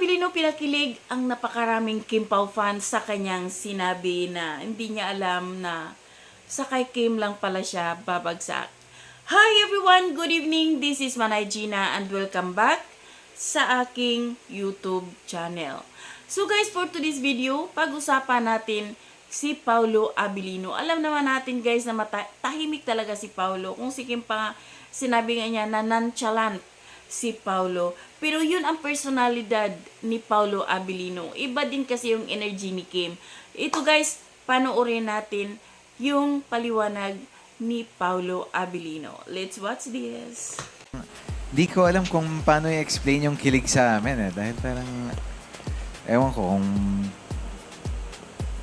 Abilino pinakilig ang napakaraming Kim Pao fans sa kanyang sinabi na hindi niya alam na sa kay Kim lang pala siya babagsak. Hi everyone! Good evening! This is Manay Gina and welcome back sa aking YouTube channel. So guys, for today's video, pag-usapan natin si Paulo Abilino. Alam naman natin guys na tahimik talaga si Paulo. Kung si Kim pa sinabi nga niya na nonchalant si Paulo. Pero yun ang personalidad ni Paulo Abilino. Iba din kasi yung energy ni Kim. Ito guys, panoorin natin yung paliwanag ni Paulo Abilino. Let's watch this. Di ko alam kung paano i-explain yung kilig sa amin eh. Dahil parang, ewan ko kung,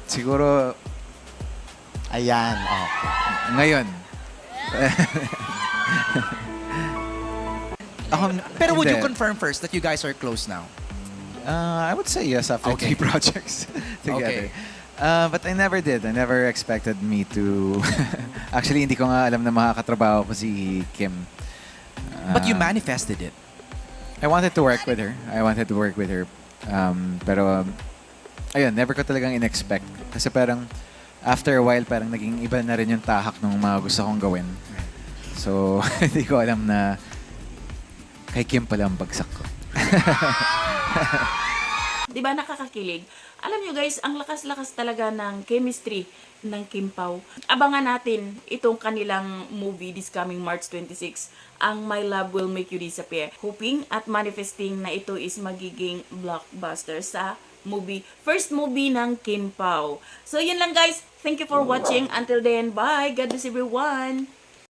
siguro, Ayan, oh. ngayon. Pero would you Hindi. confirm first that you guys are close now? I would say yes after Okay. 3 projects together. Okay. But I never did. I never expected me to... Actually, hindi ko nga alam na makakatrabaho ko si Kim. But you manifested it. I wanted to work with her. Pero, ayun, never ko talagang in-expect. Kasi parang, after a while, parang naging iba na rin yung tahak ng mga gusto kong gawin. So, hindi ko alam na kay Kim pala ang bagsak ko. Diba nakakakilig? Alam nyo guys, ang lakas-lakas talaga ng chemistry ng Kim Pao. Abangan natin itong kanilang movie this coming March 26, ang My Love Will Make You Disappear. Hoping at manifesting na ito is magiging blockbuster sa movie. First movie ng Kim Pao. So yun lang guys. Thank you for watching. Until then, bye. God bless everyone.